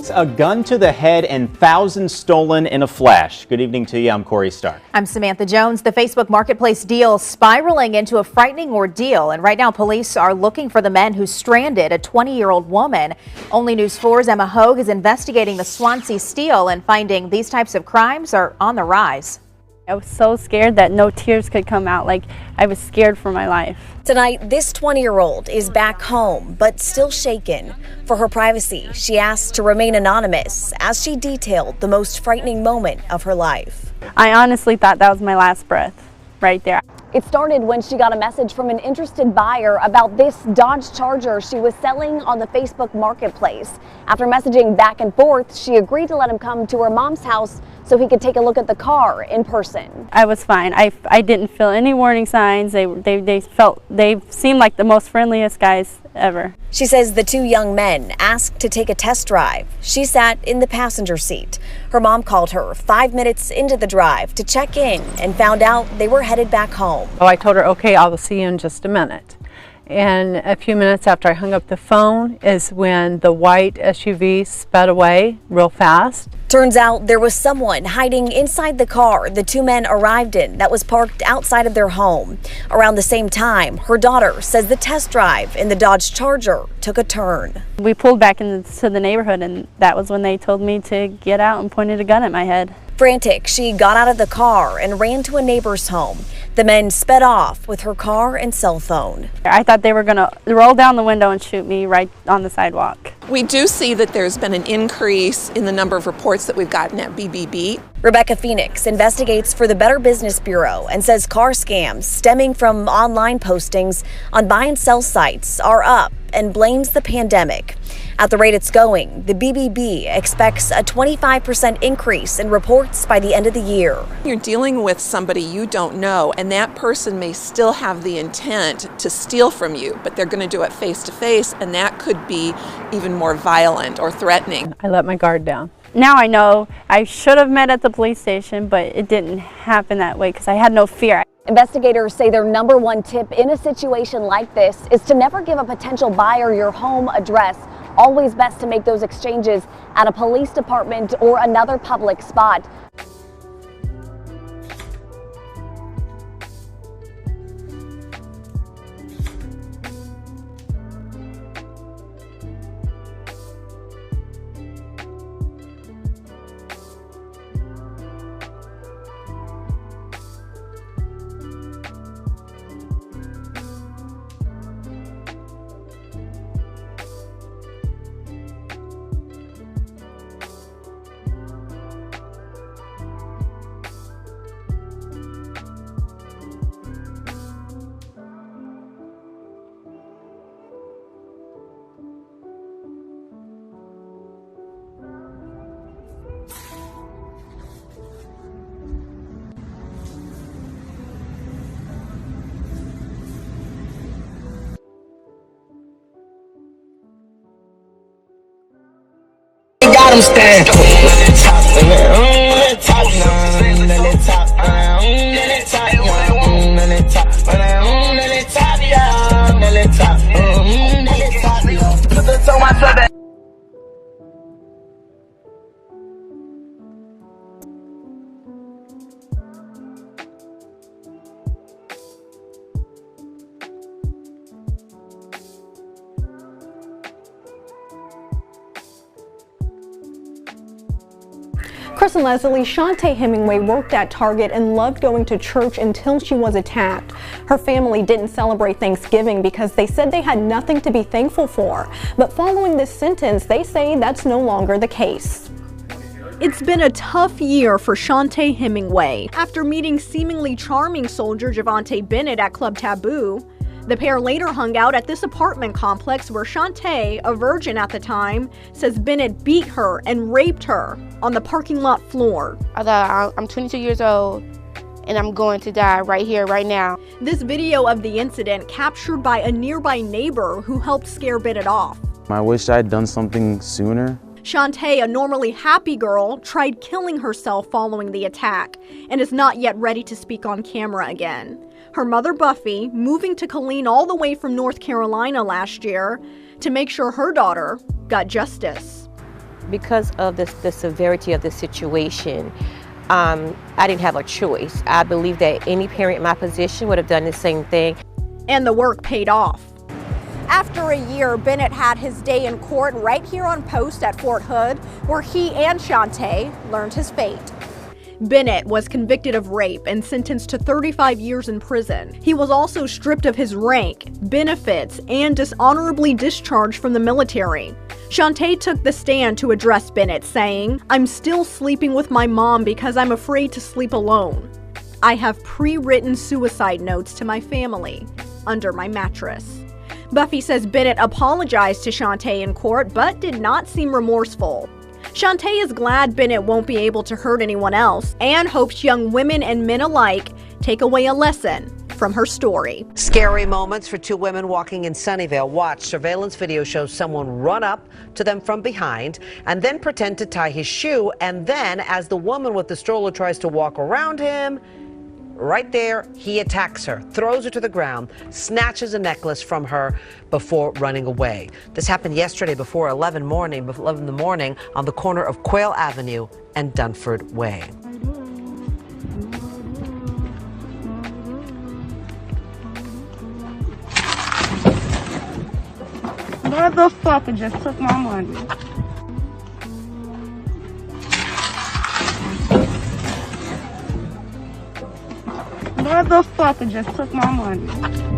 A gun to the head and thousands stolen in a flash. Good evening to you. I'm Corey Stark. I'm Samantha Jones. The Facebook Marketplace deal spiraling into a frightening ordeal. And right now, police are looking for the men who stranded a 20-year-old woman. Only News 4's Emma Hogue is investigating the Swansea steal and finding these types of crimes are on the rise. I was so scared that no tears could come out. Like, I was scared for my life. Tonight, this 20-year-old is back home, but still shaken. For her privacy, she asked to remain anonymous as she detailed the most frightening moment of her life. I honestly thought that was my last breath right there. It started when she got a message from an interested buyer about this Dodge Charger she was selling on the Facebook Marketplace. After messaging back and forth, she agreed to let him come to her mom's house so he could take a look at the car in person. I was fine. I didn't feel any warning signs. They seemed like the most friendliest guys ever. She says the two young men asked to take a test drive. She sat in the passenger seat. Her mom called her 5 minutes into the drive to check in and found out they were headed back home. So I told her, okay, I'll see you in just a minute. And a few minutes after I hung up the phone is when the white SUV sped away real fast. Turns out there was someone hiding inside the car the two men arrived in that was parked outside of their home. Around the same time, her daughter says the test drive in the Dodge Charger took a turn. We pulled back into the neighborhood, and that was when they told me to get out and pointed a gun at my head. Frantic, she got out of the car and ran to a neighbor's home. The men sped off with her car and cell phone. I thought they were going to roll down the window and shoot me right on the sidewalk. We do see that there's been an increase in the number of reports that we've gotten at BBB. Rebecca Phoenix investigates for the Better Business Bureau and says car scams stemming from online postings on buy and sell sites are up and blames the pandemic. At the rate it's going, the BBB expects a 25% increase in reports by the end of the year. You're dealing with somebody you don't know, and that person may still have the intent to steal from you, but they're going to do it face to face, and that could be even more violent or threatening. I let my guard down. Now I know I should have met at the police station, but it didn't happen that way because I had no fear. Investigators say their number one tip in a situation like this is to never give a potential buyer your home address. Always best to make those exchanges at a police department or another public spot. Got him stand. Chris and Leslie, Shantae Hemingway worked at Target and loved going to church until she was attacked. Her family didn't celebrate Thanksgiving because they said they had nothing to be thankful for. But following this sentence, they say that's no longer the case. It's been a tough year for Shantae Hemingway. After meeting seemingly charming soldier Javante Bennett at Club Taboo, the pair later hung out at this apartment complex where Shantae, a virgin at the time, says Bennett beat her and raped her on the parking lot floor. I thought, I'm 22 years old and I'm going to die right here, right now. This video of the incident captured by a nearby neighbor who helped scare Bennett off. I wish I'd done something sooner. Shantae, a normally happy girl, tried killing herself following the attack and is not yet ready to speak on camera again. Her mother, Buffy, moving to Killeen all the way from North Carolina last year to make sure her daughter got justice. Because of the severity of the situation, I didn't have a choice. I believe that any parent in my position would have done the same thing. And the work paid off. After a year, Bennett had his day in court right here on post at Fort Hood, where he and Shantae learned his fate. Bennett was convicted of rape and sentenced to 35 years in prison. He was also stripped of his rank, benefits, and dishonorably discharged from the military. Shantae took the stand to address Bennett, saying, "I'm still sleeping with my mom because I'm afraid to sleep alone. I have pre-written suicide notes to my family under my mattress." Buffy says Bennett apologized to Shantae in court, but did not seem remorseful. Shantae is glad Bennett won't be able to hurt anyone else and hopes young women and men alike take away a lesson from her story. Scary moments for two women walking in Sunnyvale. Watch, surveillance video shows someone run up to them from behind and then pretend to tie his shoe. And then as the woman with the stroller tries to walk around him, right there, he attacks her, throws her to the ground, snatches a necklace from her before running away. This happened yesterday before 11 in the morning on the corner of Quail Avenue and Dunford Way. Motherfucker just took my money. Motherfucker just took my money.